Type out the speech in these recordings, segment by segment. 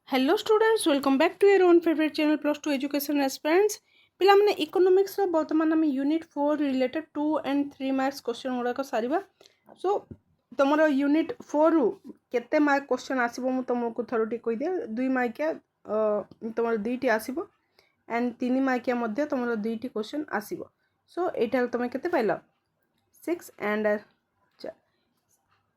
Hello students, welcome back to your own favourite channel plus two education aspirants. पिला माने economics रो वर्तमान हम unit 4 related 2 and 3 marks question गुड़ाक सारिबा। सो तुमरो यूनिट 4 रु केते मार्क क्वेश्चन आसीबो मु तुमको थरोटी कहि दे। 2 मार्किया तुमरो दुईटी आसीबो एंड 3 मार्किया मध्ये तुमरो दुईटी क्वेश्चन आसीबो। सो एटा तुम केते pilo 6 and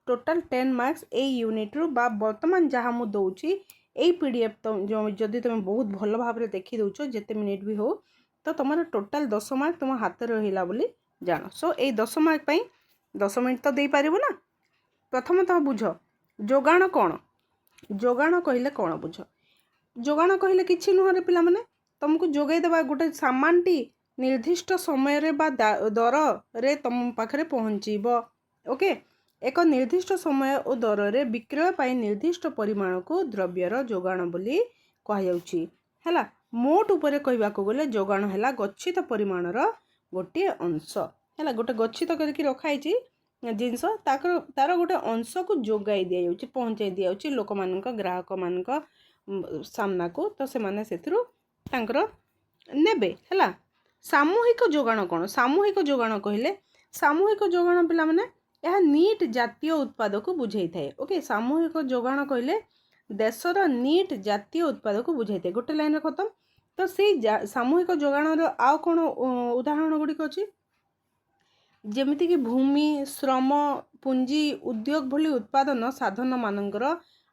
total 10 marks a unit रु बा वर्तमान जहाँ मु दउची এই पीडीएफ तो जो जदि तुम बहुत भल भाव में देखी दौच जिते मिनिट भी हो तो तुम टोटाल 10 मार्क तुम हाथ रहा बोली जान। सो ये 10 मार्क 10 मिनट तो दे पार ना। प्रथमतः बुझ जोगाण कौन, जोगाण कहले कौन बुझ। जोगाण कहले किसी नुह रे पिला माने तुमको जोगाई देवा गोटे सामानटी निर्दिष्ट समय रे बा दर रे तुम पाखरे पहुँचब। ओके, एक निर्दिष्ट समय और दर रे विक्रय पाई निर्दिष्ट परिमाण को द्रव्यर जोगाण बोली कहुला। मोट उपरे कहबाको गले जोगाण है गच्छित परिमाणर गोटे अंश है, गोटे गच्छित करके रखाई जिनस तार गोटे अंश को जोगाई दि जाऊँगी, पहुँचाई दि जाऊँगी लोक मान ग्राहक मान सामना को, तो से माने सेथिरु तांकर नेबे है। सामूहिक जोगाण कौन, सामूहिक जोगाण कहले सामूहिक जोगाण पिला माने यह नीट जातीय उत्पाद को बुझाई थाए। ओके, सामूहिक जोगाण कहले देशर नीट जातीय उत्पाद को बुझाई थाए। गोटे लाइन खत्म। तो से सामूहिक जोगाण आउ कौन उदाहरण गुड़िक अच्छी जमीती कि भूमि, श्रम, पुंजी, उद्योग भली उत्पादन साधन मानकर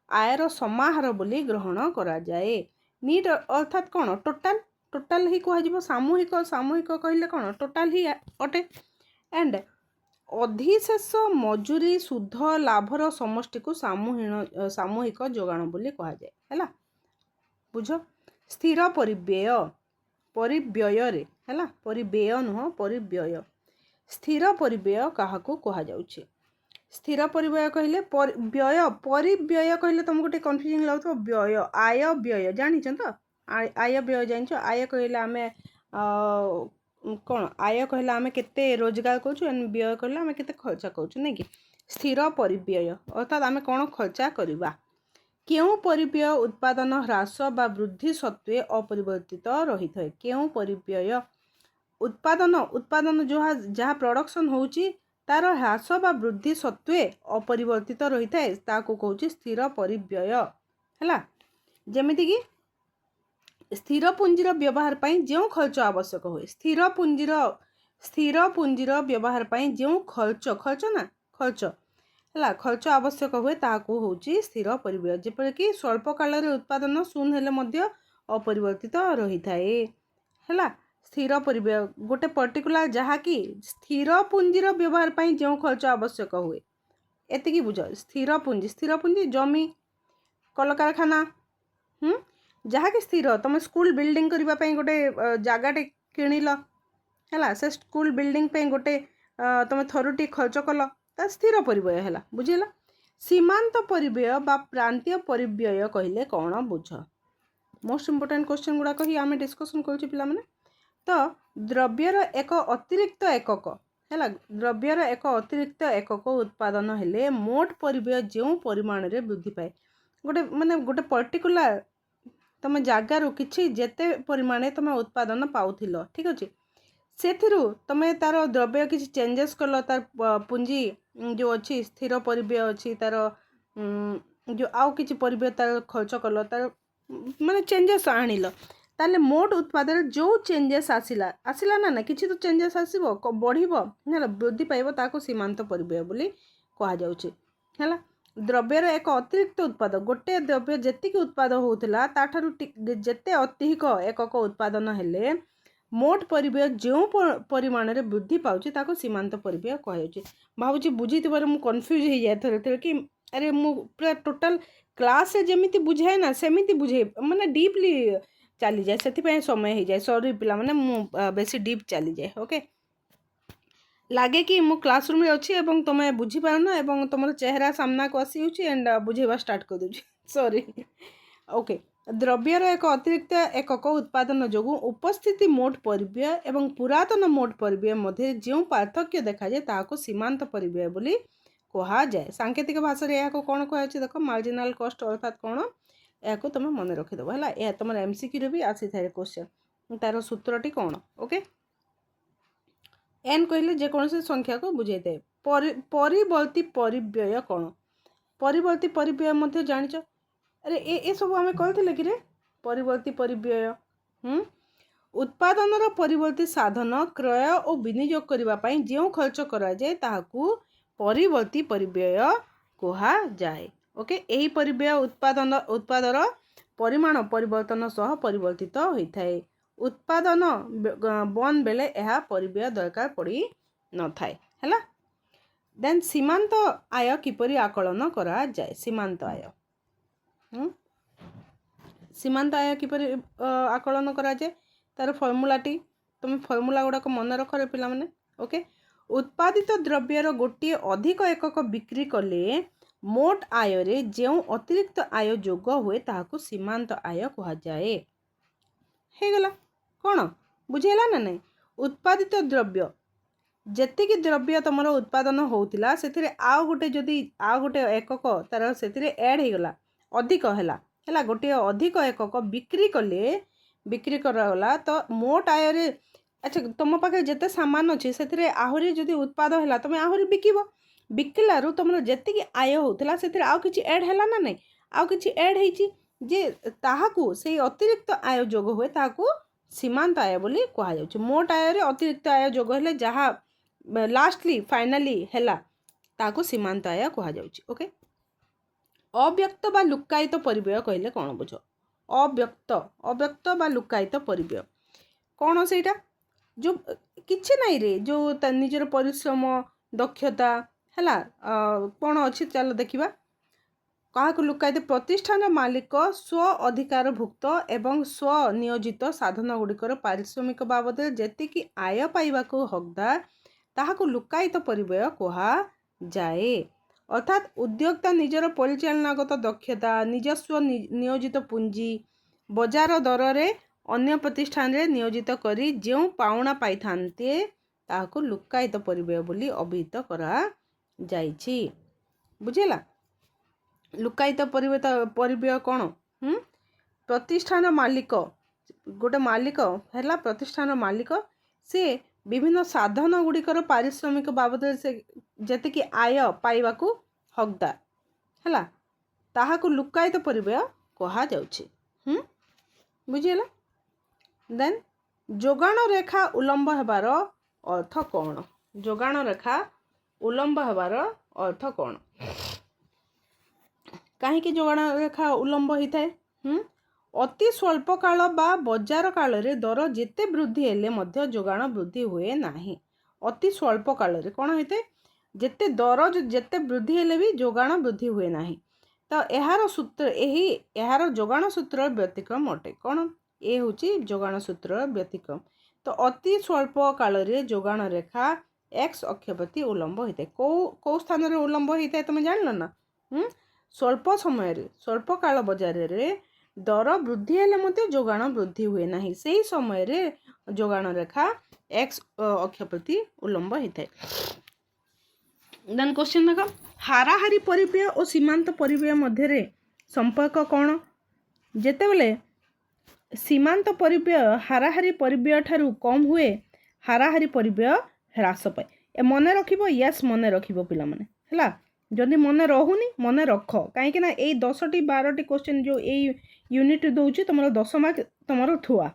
आयर समाहार बोली ग्रहण करा जाए। नीट अर्थात कौन टोटाल, टोटाल ही कह सामूहिक, सामूहिक कहले कौन टोटाल ही अटे। एंड अधिशेष मजूरी सुध लाभर समष्टि को सामूहिक जोगाण बोली कह जाए है। बुझ स्थिर परिव्यय, परिव्यय रे है, परिव्यय नुह परिव्यय। स्थिर परिव्यय काहाको कह जाउछे। स्थिर परिव्यय कहले व्यय, परिव्यय कहले तुमको टे कंफ्यूजिंग लागतो। व्यय आय व्यय जानि छ तो, आय व्यय जानि छ। आय कहले आमे कौन आय कहला आमे केते रोजगार करूँ एंड व्यय कहला आमे केते खर्चा करूँ नहीं कि। स्थिर परिव्यय अर्थात आमे कौन खर्चा करवा। केउ परिव्यय उत्पादन ह्रास बा वृद्धि सत्वे अपरिवर्तित रही थाए। केउ परिव्यय उत्पादन, उत्पादन जो जहाँ प्रोडक्शन होउची तार ह्रास बा वृद्धि सत्वे अपरिवर्तित रही थाए ताको कहूची स्थिर परिव्यय है। जेमिति कि स्थिर पुंजीर व्यवहार पाई जो खर्च आवश्यक हुए, स्थिर पुंजीर व्यवहार पाई जो खर्च खर्च ना खर्च है, खर्च आवश्यक हुए ताकू होची स्थिर परिव्यय। जेपरिक स्वल्प काल रे उत्पादन शून्य हेले मध्य अपरिवर्तित रही थाए है। स्थिर परिव्यय गोटे पर्टिकुलर जहाँ कि स्थिर पुंजीर व्यवहार पाई जो खर्च आवश्यक हुए एतिकी बुझ। स्थिर पुंजी, स्थिर पुंजी जमी, कलकारखाना, जहाँ कि स्थिर तुम स्कूल बिल्डिंग करने गोटे जगाटे किणिल है, से स्कूल बिल्डिंग पे गोटे तुम थरुटी खर्च कल ता स्थिर परिव्यय है। बुझेला। सीमांत परिव्यय बा प्रांतीय परिव्यय कहले कौन बुझ। मोस्ट इंपोर्टेंट क्वेश्चन गुड़ा कही आम डिस्कसन करुचे पिला माने। तो द्रव्यर एक अतिरिक्त एकक है, द्रव्यर एक अतिरिक्त एकक उत्पादन हेले मोट परिव्यय जो परिमाण रे वृद्धि पाए। गोटे माने गोटे पर्टिकुलर तुम जगार किसी जेते परिमाण तुम उत्पादन पाउथिल ठीक अच्छे से तुम तार द्रव्य किसी चेंजेस कल, तार पुंजी जो अच्छी स्थिर परिव्यय अच्छी तार जो आउ किसी परिव्यय तार खर्च कल, तार माने चेंजेस आनिल ताले मोट उत्पादन जो चेंजेस आसिला आसिला ना किसी तो चेंजेस आसिबो बढ़िबो है, वृद्धि पाइबो ताको सीमांत परिव्यय बोली कहा जाउछि है। द्रव्यर एक अतिरिक्त उत्पाद गोटे द्रव्य जेतिक उत्पाद होउथिला ताठारु जेते अतिरिक्त एकक उत्पादन हेले मोट परिव्यय जो परिमाण रे वृद्धि पाउछि ताको सीमांत परिव्यय कहउछि। भाबुछि बुझितबारे मु कंफ्यूज हो जाय थरे थरे कि अरे मु पूरा टोटल क्लास रे जेमिति बुझाए ना सेमिति बुझे माने डीपली चली जाए, से समय हो जाए। सॉरी पिला माने मु बेसी डीप चली जाए। ओके, लगे कि मु क्लासरूम रे अच्छी एवं तुम बुझीपार ना एवं तुम चेहरा सामना को आसी होची एंड बुझेबा स्टार्ट कर दूची। सॉरी। ओके, द्रव्यर एक अतिरिक्त एकक उत्पादन जोगु उपस्थिति मोट परिव्यय एवं पुरातन मोट परिव्यय मध्य जो पार्थक्य देखा जाए ताको सीमांत परिव्यय बोली कहा जाए। सांकेतिक भाषा रे याको कोन कहै छै देखो मार्जिनल कॉस्ट अर्थात कोन या तुम मन रखिदेव है यह तुम एमसीक्यू भी आसी थाए क्वेश्चन तार सूत्रटी कौन ओके एन कहले जेकोसी संख्या को बुझे परिवर्ती परिव्यय कौन परिवर्ती परिव्यय मध्य जानिच अरे ए सब आम कहते कि रे परिवर्ती परिव्यय उत्पादन परिवर्ती साधन क्रय और विनियोग करने जो खर्च करा जाए ताहाकू परिवर्ती परिव्यय कहा जाए ओके यही परिव्यय उत्पादर परिमाण परिवर्तन सह परिवर्तित होता है उत्पादन बंद बेले यह परिव्यय दरकार पड़ी न थाए हैला देन सीमांत आय किपरि आकलन करा जाए सीमांत आय सीमांत आय किपरि आकलन करा जाए तार फर्मुलाटी तुम फर्मुला गुड़ाक मन रख रे पिला माने ओके उत्पादित द्रव्यर गोटे अधिक एकक बिक्री कले मोट आय रे जो अतिरिक्त आय जोग हुए ताहाकू सीमांत आय कहा जाए हे गला कौन बुझेला ना नहीं उत्पादित द्रव्य जेतिकी द्रव्य तुम उत्पादन होउतिला सेथिरे आउ गोटे जदि आउ गोटे एकक तार सेथिरे ऐड हो गला अधिक है गोटे अधिक एकक बिक्री कले बिक्री करागला तो मोट आय रे अच्छा तुम पाखे जिते सामान अच्छे से आहरी जदि उत्पाद है तुम आहरी बिकब बिकिलु तुम जी आय होता से आउ कि एड है ना नहीं आउ कि एड जे ताहाकू से अतिरिक्त आय जोग हुए ताहाकू सीमांत आय बोली कहा जाउछि मोट आय रे अतिरिक्त आय जोग हेले जहाँ लास्टली फाइनाली हैला ताहाकू सीमांत आय कहा जाउछि ओके अव्यक्त बा लुक्कायित परिव्यय कहले कौन बुझ अव्यक्त अव्यक्त बा लुक्कायित परिव्यय कौन सेटा जो किछि नहीं रे जो निजर परिश्रम दक्षता हैला कौन अच्छी चलो देखा क्या लुकायित प्रतिष्ठान मालिक स्व अधिकार भुक्त एवं स्व नियोजित साधन गुड़िकर पारिश्रमिक बाबद जेतिकी आय पाइबाकू हकदार ताहाकू लुकायित परिव्यय कहा जाए अर्थात उद्योक्ता निजर परिचालनागत दक्षता निजस्व नियोजित पुंजी बजार दर रे अन्य प्रतिष्ठान रे नियोजित करी जो पाउना पाई थांते ताहाकू लुकायित परिव्यय बोली अभिहित करा जाइछि बुझेला लुकायित परिव्यय कौन प्रतिष्ठान मालिक गोटे मालिक है प्रतिष्ठान मालिक से विभिन्न साधन गुड़िकर पारिश्रमिक बाबद से जेतिकी आय पाइबाकू हकदार है ताहाकू लुकायित परिव्यय कहा जाउछि बुझेला देन जोगाण रेखा उलंब हेबार अर्थ कौन जोगाण रेखा उलंब हेबार अर्थ कौन कहीं जोगाण रेखा उलंब होता है अति स्वल्प काल बा बजार काल रे दर जेते वृद्धि हेले मध्य जोगाण वृद्धि हुए नाही अति स्वल्प काल रे कौन होता है जेते दर जेते वृद्धि हेले भी जोगाण वृद्धि हुए नाही तो यार सूत्र यही यार जोगाण सूत्र व्यतिक्रम अटे कौन ये हूँ जोगाण सूत्र व्यतिक्रम तो अति स्वल्प काल रे जोगाण रेखा एक्स अक्ष प्रति उलंब होता है कौ स्थान रे उलंब होता है तुम जान ना स्वल्प समय रे स्वल्प काल बजार रे दर वृद्धि हेले मते जोगाण वृद्धि हुए नाही सेही समय रे जोगाण रेखा एक्स अक्ष प्रति उलंब होता है देन क्वेश्चन देख हाराहारी परिव्यय और सीमांत परिव्यय मध्य रे संपर्क कौन जेते बेले सीमांत परिव्यय हाराहारी परिव्यय ठारू कम हुए हाराहारी परिव्यय ह्रास पाए ए मन रखिबो यस मन रखिबो पिला माने हैला जदि मन रहुनी मन रख कहीं ना यही 10टी 12टी क्वेश्चन जो यही यूनिट दूची तुम 10 मार्क तुम थुआ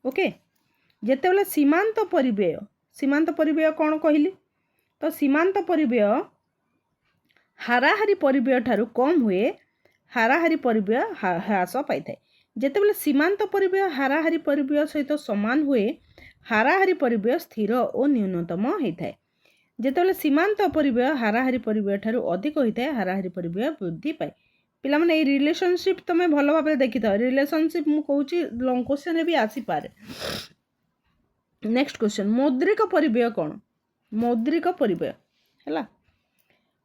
ओके जिते बेले सीमांत परिव्यय कौन कहली तो सीमांत परिव्यय हाराहारी परिव्यय ठारू कम हुए हाराहारी परिव्यय ह्रास पाई थाए जिते बेले सीमांत परिव्यय हाराहारी परिव्यय सहित समान हुए हाराहारी परिव्यय स्थिर और न्यूनतम होता है जिते सीमांत परिव्यय हाराहारी परिव्यय ठारू अधिक होता है हाराहारी परिव्यय वृद्धि पाए पिला माने ये रिलेशनशिप तुम भल भाव देखी था रिलेशनशिप मु कहूची लॉन्ग क्वेश्चन भी आसी पारे नेक्स्ट क्वेश्चन मौद्रिक परिव्यय कौन मौद्रिक परिव्यय है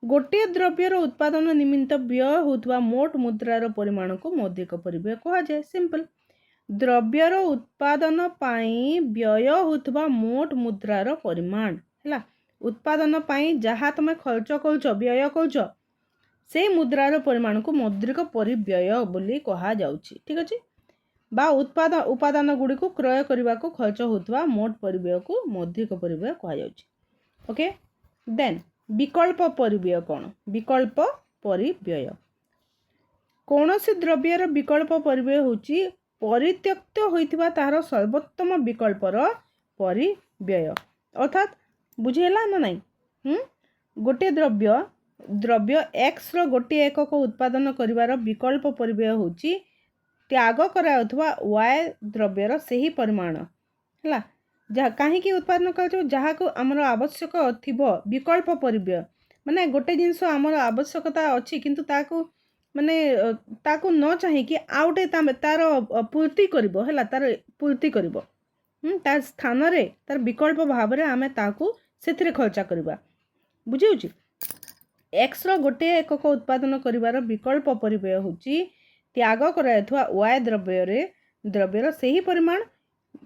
गोटे द्रव्यर उत्पादन निमित्त व्यय होता मोट मुद्रार परिमाण को मौद्रिक परिव्यय कहा जाए सिंपल द्रव्यर उत्पादन पाई व्यय होता मोट मुद्रार परिमाण है उत्पादन पाई जहाँ तुम खर्च कर व्यय कर से मुद्रार परिमाण को मौद्रिक परिव्यय बोली कहा जाउछि। ठीक अछि बा उपादान गुड़ी को क्रय करने को खर्च होता मोट परिव्यय को मौद्रिक परिव्यय कहा जाउछि। ओके देन विकल्प परिव्यय कौन? विकल्प परिव्यय कौन से द्रव्यर विकल्प परिव्यय होछि परित्यक्त होइतिबा तार सर्वोत्तम विकल्पर परिव्यय अर्थात बुझेला ना नहीं गोटे द्रव्य एक्स रो गोटे एकक उत्पादन करिवार विकल्प परिव्यय होछि त्याग कराउथवा वाय द्रव्यर सही परिमाण हला जहाँ कहीं उत्पादन कर जहाँ को आमर आवश्यक थिबो विकल्प परिव्यय माने गोटे जिनस आमर आवश्यकता अच्छी किंतु ताको माने ताको न चाहे कि आउटे तार पूर्ति करिवो हला तार पूर्ति करिवो तार स्थान रे तार विकल्प भाव रे आमे ताको सेथिरे खर्चा करबा बुझिउची एक्स रो गोटे एकक उत्पादन करिवार विकल्प परिव्यय होची त्याग करायथवा वाय द्रव्यर सही परिमाण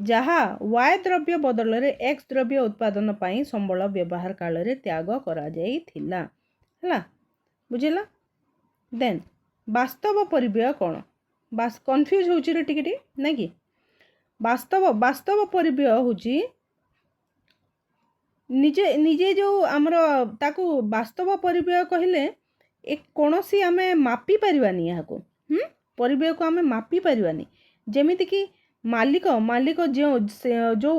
जहाँ वाय द्रव्य बदल रे एक्स द्रव्य उत्पादन पाई संबल व्यवहार काल रे त्याग करा जाइथिला हला बुझिला देन वास्तव परिव्यय कौन बास कन्फ्यूज होची रे टिके नहीं कि वास्तव परिव्यय होची निजे निजे जो आमर ताकू वास्तव परिव्यय कहले एक कोनोसी आमे मापी परिवानी याको परिव्यय को आमे मापी परिवानी जेमिति कि मालिक जो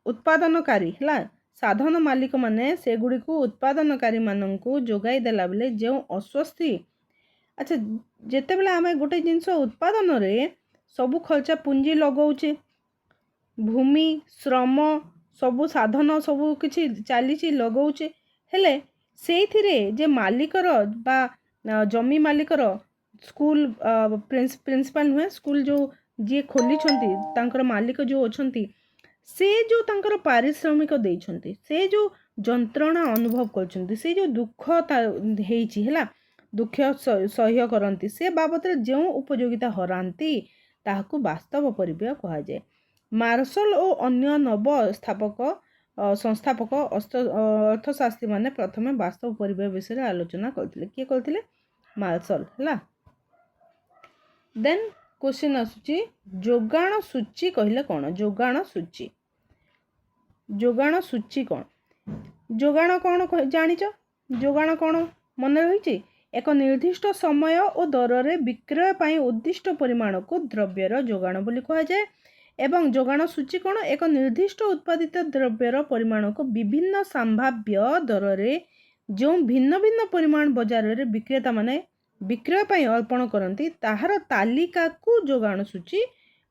उत्पादनकारी हला साधन मालिक माने से गुडी को उत्पादनकारी माननकू जोगाई देला बेले जो अस्वस्थी अच्छा जेते बेले आमे गोटे जिनस उत्पादन रे सबु खर्चा पुंजी लगाउचे भूमि श्रम सबु साधन सबु किछि चालीची लगाउचे हेले सेइथिरे जे मालिकर बा जमी मालिकर स्कूल प्रिंसिपल हुए स्कूल जो जी खोली छंती तांकर मालिक जो अछंती से जो तांकर पारिश्रमिक देइछंती से जो जंत्रणा अनुभव करछंती से जो दुख हेइछि हला दुख सह्य करती से बाबद जो उपयोगिता हरांती ताहाकू वास्तव परिव्यय कहा जाए। मार्शल और अन्य नव संस्थापक अर्थशास्त्री माने प्रथमे वास्तव परिव्यय विषय आलोचना करथिले किए करथिले मार्शल हला देन क्वेश्चन आसुची जोगाण सूची कहले कौन जोगाण सूची कौन जोगाण कौन जानिच जोगाण कौन मन रही एक निर्दिष्ट समय और दर रे विक्रय पाई उद्दिष्ट परिमाण को द्रव्यर जोगाण बोली कहा जाए एवं जोगाण सूची कौन एक निर्दिष्ट उत्पादित द्रव्यर परिमाण को विभिन्न संभाव्य दर रे जो भिन्न भिन्न परिमाण बाजार रे विक्रेता माने विक्रय पाई अर्पण करती ताहार तालिका को जोगाण सूची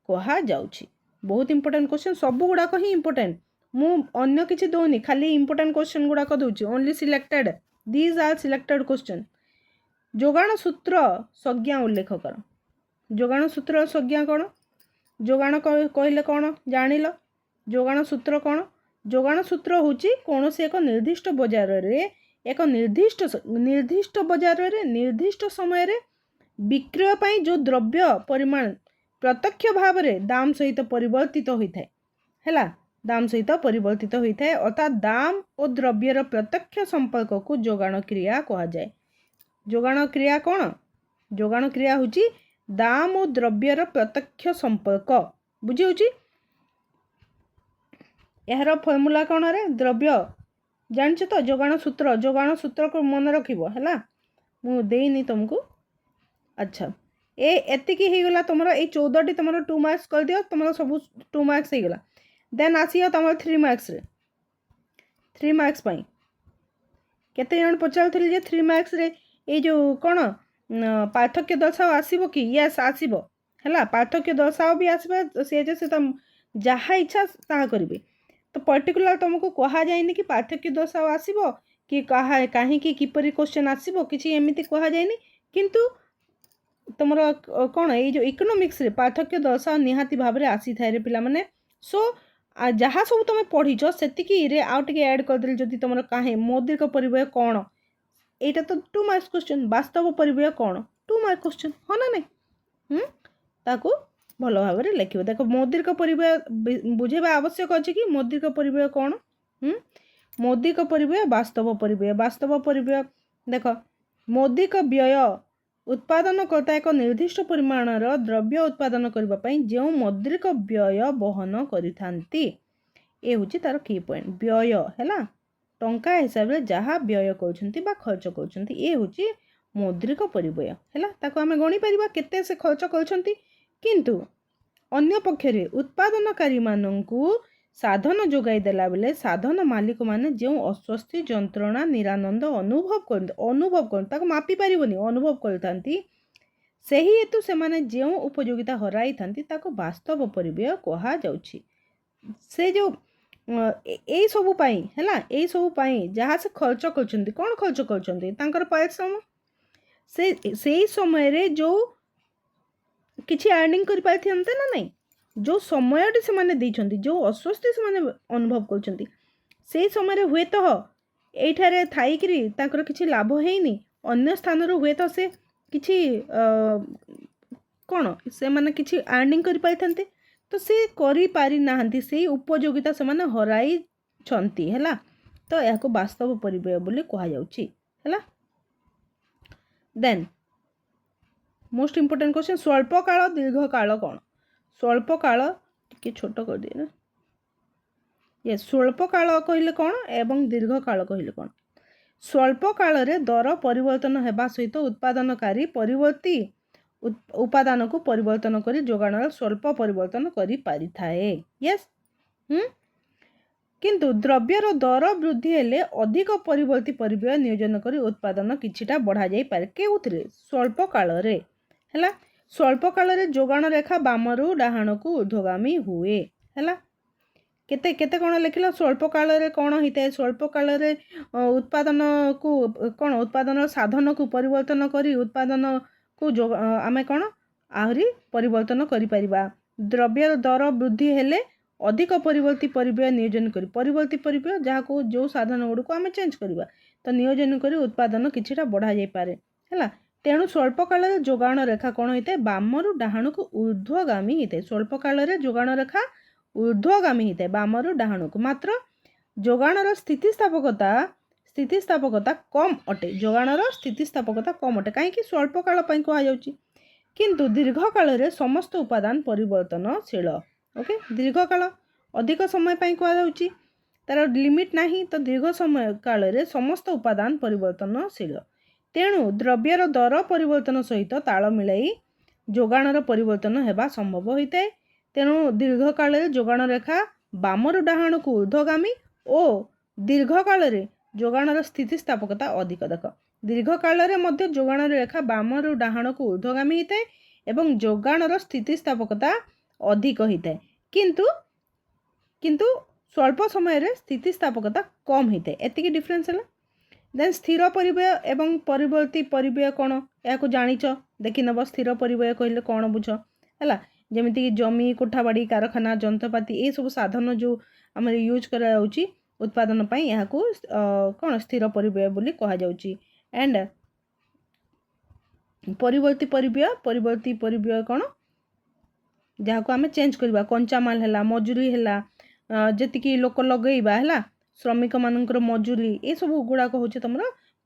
कहा जाउछि। बहुत इंपोर्टेंट क्वेश्चन सब गुड़ाक ही इंपोर्टेंट मु अन्य किछि दोनी खाली इंपोर्टेंट क्वेश्चन गुड़ाक दोछि only selected these are selected question. जोगाण सूत्र संज्ञा उल्लेख कर जोगाण सूत्र संज्ञा कौन जोगाण कहले कौन जानिल जोगाण सूत्र कौन जोगाण सूत्र होची कौन से एक निर्दिष्ट बाजार रे एक निर्दिष्ट बाजार रे निर्दिष्ट समय रे विक्रय पाई जो द्रव्य परिमाण प्रत्यक्ष भाव रे दाम सहित परिवर्तित होता है हैला दाम सहित परिवर्तित होता है अर्थात दाम और द्रव्यर प्रत्यक्ष संपर्क को जोगाण क्रिया कहा जाए। जोगाण क्रिया कौन जोगाण क्रिया होची दाम और द्रव्यर प्रत्यक्ष संपर्क बुझी होची यार फॉर्मूला कौन रे द्रव्य जानछ तो जोगाण सूत्र को मन रखिबो हैला मु देइनी तुमको अच्छा एतिकी ही गला तुमरो ए 14 टी तुमरो 2 मार्क्स कर दियो तुमरो सब 2 मार्क्स ही गला देन आसियो तुमरो 3 मार्क्स रे 3 मार्क्स पई केते जण पचारथिल जे 3 मार्क्स रे ए जो कोन पार्थक्य दर्शाओ आसीबो कि यस आसीबो हैला पार्थक्य दर्शाओ भी आसीबो से जे से तुम जहा इच्छा ता करिवे तो पर्टिकुलर तुमको कहा जाएनि कि पार्थक्य दर्शाओ आसीबो कि कहा काहे कि किपरि क्वेश्चन आसीबो किछि एमिति कहा जाएनि किंतु तुमरो कोन ए जो इकोनॉमिक्स रे पार्थक्य दर्शाओ निहाती भाव रे आसी थाए रे पिला माने सो जहाँ सब तुम पढ़ीच सेतिकी रे आउ टिके ऐड कर देल जदि तुमरो काहे मौद्रिक परिव्यय कोन एटा तो 2 मार्क्स क्वेश्चन वास्तव परिव्यय कोन 2 मार्क क्वेश्चन हो ना नहीं ताको भल भाव में लिख देख मौद्रिक परिव्यय बुझेबा आवश्यक अच्छे कि मौद्रिक परिव्यय कौन मौद्रिक परिव्यय वास्तव परिव्यय देख मौद्रिक व्यय उत्पादनकर्ता एक निर्दिष्ट परिमाणर द्रव्य उत्पादन करने पाई जो मौद्रिक व्यय वहन करिथांती। ए होची तार की पॉइंट व्यय हैला टंका हिसाब रे जहाँ व्यय करछंती बा खर्च करछंती ए होची मौद्रिक परिव्यय हैला ताको आमे गणी परिबा केते से खर्च करछंती। किंतु अन्य पक्षरे उत्पादनकारी माननकु साधन जोगाई देला बेले साधन मालिक माने जो अस्वस्थी जंत्रणा निरानंद अनुभव कर मापी पारिबनी अनुभव करथांती सही हेतु से माने जो उपयोगिता हराई थांती ताको वास्तव परिव्यय कहा जाउछि। से जो एई सबु पाई हैला एई सबु पाई जहाँ से खर्च करछंती कोन खर्च करछंती तांकर परिश्रम से समय रे जो किछि अर्निंग कर पाइथंते ना नहीं जो समयटी से माने दैछंती जो अस्वस्थी से माने अनुभव करछंती से समय रे हुए तो एठारे थाईकरी तांकर किछि लाभ हेइनी अन्य स्थान रो हुए तो से किछि कोन से माने किछि अर्निंग कर पाइथंते तो से करी पारि नाहंती से उपयोगिता से माने हराई छंती हैला तो याको वास्तव परिव्यय बोली कहा जाउची हैला। देन मोस्ट इंपोर्टेंट क्वेश्चन स्वल्प काल दीर्घ काल कौन स्वल्प काल टिके छोट कर दिए ना ये स्वल्प काल कहले कौन एवं दीर्घ काल कहले कौन। स्वल्प काल रे दर परिवर्तन हेबा सहित उत्पादनकारी परिवर्ती उपादान को परिवर्तन करी जोगाणर स्वल्प परिवर्तन करी पारि थाए यस किंतु द्रव्यर दर वृद्धि हेले अधिक परिवर्ती परिव्यय नियोजन करी उत्पादन किछिटा बढ़ा जाई पारे केउथरे स्वल्प काल रे हैला स्वल्प काल रे जोगाण रेखा बामरु डाहाण को ऊर्ध्वगामी हुए हैला केते केते कोन लिखिला स्वल्प काल रे कोन हिते स्वल्प काल रे उत्पादन को कोन उत्पादन साधन को परिवर्तन करी उत्पादन को आमे कोन आहरी परिवर्तन करि परिबा द्रव्य दर वृद्धि हेले अधिक परिवर्ती परिव्यय नियोजन करी परिवर्ती परिव्यय जहाँ को जो साधन गुड़ को आम चेंज करवा तो नियोजन करी उत्पादन किछिटा बढ़ा जाई पारे हैला तेणु स्वल्प काल रे जोगाण रेखा कोन होइते बामरु डाहाण को ऊर्ध्वगामी होइते स्वल्प काल रे जोगाण रेखा ऊर्ध्वगामी होइते बामरु डाहाण को मात्र जोगाणर स्थितिस्थापकता कम अटे जोगाणर स्थितिस्थापकता कम अटे कहीं स्वल्प काल पई कहा जाउची किंतु दीर्घ काल रे समस्त उपादान परिवर्तनशील ओके दीर्घ काल अधिक समय पई कहा जाउची तार लिमिट नाही तो दीर्घ समय काल रे समस्त उपादान परिवर्तनशील तेणु द्रव्यर दर परिवर्तन सहित ताल मिलाई जोगाणर परिवर्तन हेबा संभव होइते तेणु दीर्घ काल रे जोगाण रेखा बामरु डाहाण को ऊर्ध्वगामी और दीर्घ काल रे जोगाणर स्थितिस्थापकता अधिक देख दीर्घ काल रे मध्य जोगाण रेखा बामरु डाहाण को ऊर्ध्वगामी होइते एवं जोगाणर स्थितिस्थापकता अधिक होता है किंतु किंतु स्वल्प समय रे स्थितिस्थापकता कम होता है एतिकी डिफरेंस है। देन स्थिर परिव्यय एवं परिवर्ती परिव्यय कौन या जानिच देखि नब स्थिर परिव्यय कहले कौन बुझ है जमीती जमी कोठाबाड़ी कारखाना जंत्रपाति ये सब साधन जो आम यूज करा उत्पादन पाई यहाँ को कौन स्थिर परिव्यय बोली कहा जाउची एंड परिवर्ती परिव्यय कौन जहाँ को आम चेंज करवा कंचामाल है मजूरी है जी लोक लगेवा है श्रमिक मानकर मजूरी ये सब गुड़ाक हूँ तुम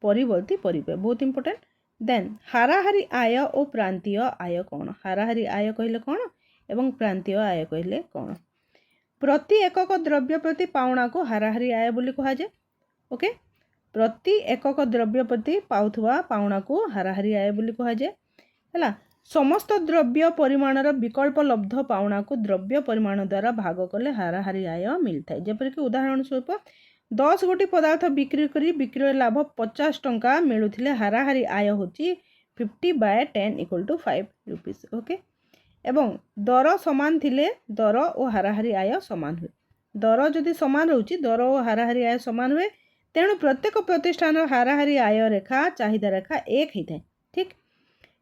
परिवर्ती परिव्यय बहुत इंपोर्टेंट। देन हाराहारी आय और प्रांतीय आय कौन हाराहारी आय कहले कौन एवं प्रांतीय आय कहले कौन प्रति एकक द्रव्य प्रति पाउणा को हाराहारी आय बोली कहा जाए ओके प्रति एकक द्रव्य प्रति पाउथुवा पाउणा को हाराहारी आय बोली कहा जाए है समस्त द्रव्य परिमाणर विकल्प लब्ध पाउणा को द्रव्य परिमाण द्वारा भाग कले हाराहारी आय मिलता है जेपरिक उदाहरण स्वरूप 10 गोटी पदार्थ बिक्री करी बिक्री लाभ 50 टंका मिलुथिले हाराहारी आय होची 50/10 = 5 रुपीस ओके एवं दर समान थिले दर और हाराहारी आय समान हुए दर जदि समान रहउची दर और हाराहारी आय समान हुए तेणु प्रत्येक प्रतिष्ठान हाराहारी आय रेखा चाहिदा रेखा एक ही थाए ठीक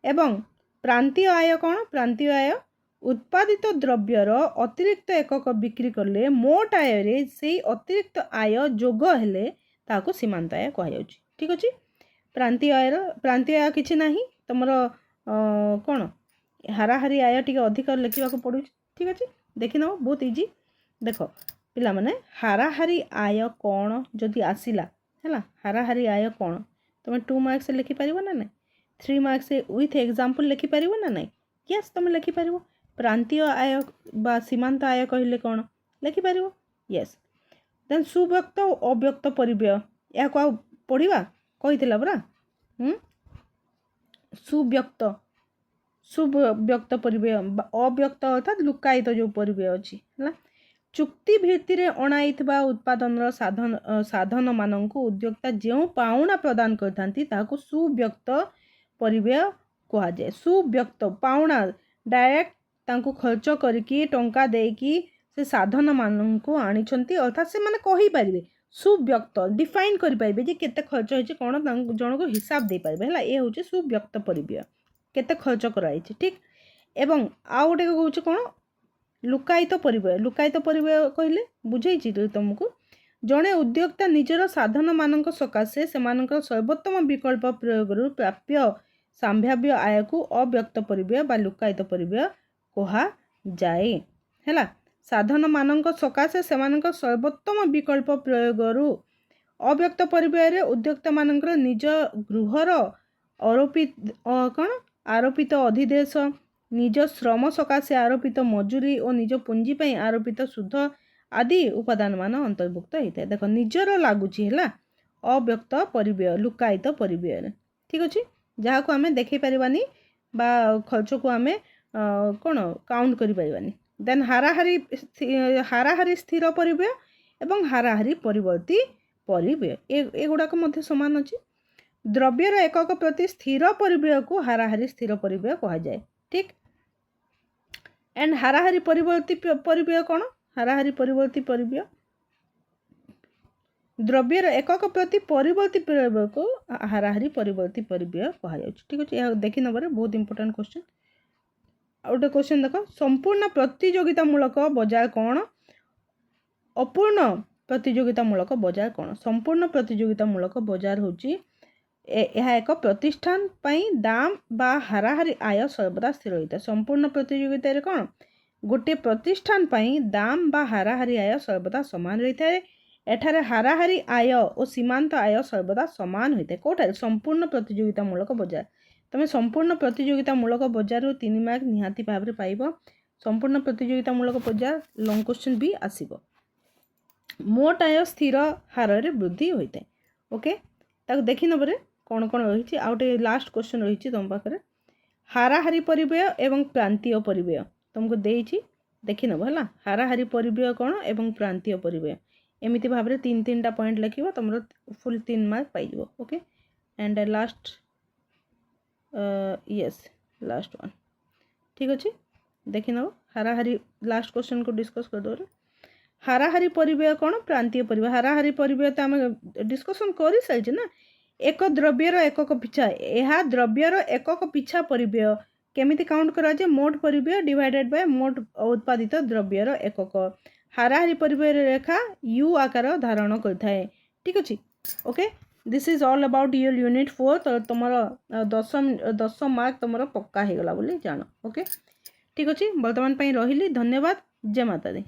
एवं प्रांतीय आय कौन प्रांतीय आय उत्पादित द्रव्यर अतिरिक्त एकक बिक्री करले मोट आय रे से अतिरिक्त आय जोग हेले ताको सीमांत आय कहा जाउची ठीक अछि प्रांतीय आय किछि नाही तमर कौन हाराहारी आय टिके अधिक लिखा पड़ू ठीक अच्छे देखि नब बहुत इजी देख पिला माने हाराहारी आय कौन जदि आसिला है हाराहारी आय कौन तुम्हें 2 मार्क्स लिखिपर ना ना 3 मार्क्स विथ एग्जांपल लिखिपर ना ना यस तुम लिखिपर प्रांतीय आय बा सीमांत आय कहले कौन लिखिपर यस देन सुव्यक्त अव्यक्त परिव्यय या पढ़ा कही परा सुव्यक्त परिव्यय अव्यक्त अर्थात लुकायित जो परिव्यय अच्छी है चुक्ति भित्ति अणाई उत्पादन साधन मानक उद्योक्ता जो पाउना प्रदान करता सुव्यक्त परिव्यय कह जाए सुव्यक्त पाउना डायरेक्ट तांको खर्च करके टंका देकी से साधन मानक आनी अर्थात से माने कही पारिबे सुव्यक्त डिफाइन करि पारिबे जे केते खर्च होइछ कोन जन को हिसाब दे पारिबे हला ए होचे सुव्यक्त परिव्यय केते खर्च कराई ठीक एवं आ गोटे कहूँ कौन लुकायित परिव्यय कहले बुझे तुमको जड़े उद्योक्ता निजर साधन मानक सकाशे से सर्वोत्तम विकल्प प्रयोग प्राप्य संभाव्य आय को अव्यक्त परिव्यय बा लुकायित परिव्यय कहा जाए है साधन मानक सकाशे से सर्वोत्तम विकल्प प्रयोग अव्यक्त परिव्यय उद्योक्ता मानकर निज गृहर आरोपित अधिदेश निज श्रम सकाशे आरोपित मजूरी और निज पुंजी आरोपित सुध आदि उपादान मान अंतर्भुक्त होता है देख निजर लगुच है अव्यक्त परिव्यय लुकायित परिव्यय ठीक अच्छे जहाँ को आम देखी पारानी बा खर्च को आम कौन काउंट कर पारानी देन हाराहारी स्थिर परिव्यय एवं हाराहारी परिवर्ती परिव्यय एगुड़ाक समान अच्छी द्रव्यर एकक प्रति स्थिर परिव्यय को हाराहारी स्थिर परिव्यय कहा जाए ठीक एंड हाराहारी परिवर्ती परिव्यय कौन हाराहारी परिवर्ती परिव्यय द्रव्यर एकक प्रति परिवर्ती परिव्यय को हाराहारी परिवर्ती परिव्यय कहा जाए ठीक अच्छे यह देखी नंबर बहुत इंपोर्टेंट क्वेश्चन गोटे क्वेश्चन देख संपूर्ण प्रतियोगितामूलक बजार कौन अपूर्ण प्रतियोगितामूलक बजार कौन संपूर्ण प्रतियोगितामूलक बजार होची यह एक प्रतिष्ठान दाम बा हाराहारी आय सर्वदा स्थिर होता है संपूर्ण प्रतियोगिता कौन गोटे प्रतिष्ठान दाम बा हाराहारी आय सर्वदा समान रही है एठारे हाराहारी आय और सीमांत आय सर्वदा समान होता है कौटार संपूर्ण प्रतियोगितामूलक बजार तुम संपूर्ण प्रतियोगितामूलक बजार 3 मार्क निहाती भाव में पाइब संपूर्ण प्रतियोगितामूलक बजार लॉन्ग क्वेश्चन भी आसीबो मोट आय स्थिर हार वृद्धि होता है ओके ताको देखी नबरे कौन कौन रही आउटे लास्ट क्वेश्चन रही तुम पाखे हाराहारी परिव्यय एवं प्रांतीय परिव्यय तुमको देती देखी नब है हाराहारी परिव्यय कौन एवं प्रांतीय परिव्यय एमती भाव में 3-3टा पॉइंट लिख तुम फुल 3 मार्क पाइब okay and last yes last one ठीक अच्छे देखी नब हाराहारी लास्ट क्वेश्चन को डिस्कस कर दो हाराहारी परिव्यय कौन प्रांतीय परिव्यय हाराहारी परिव्यय तो आम डिस्कसन कर सारी ना एक द्रव्यर एकक पिछा यह द्रव्यर एकक पिछा परिव्यय केमिति काउंट करा जे मोट परिव्यय डिवाइडेड बाय मोट उत्पादित द्रव्यर एकक हाराहारी परिव्यय रेखा यू आकार धारण करथाए ठीक अच्छे okay this is all about your unit 4 तो तुम 10 मार्क तुम पक्का हो गला बोली जान ओके ठीक अच्छे बर्तमान रही धन्यवाद जय माता दी।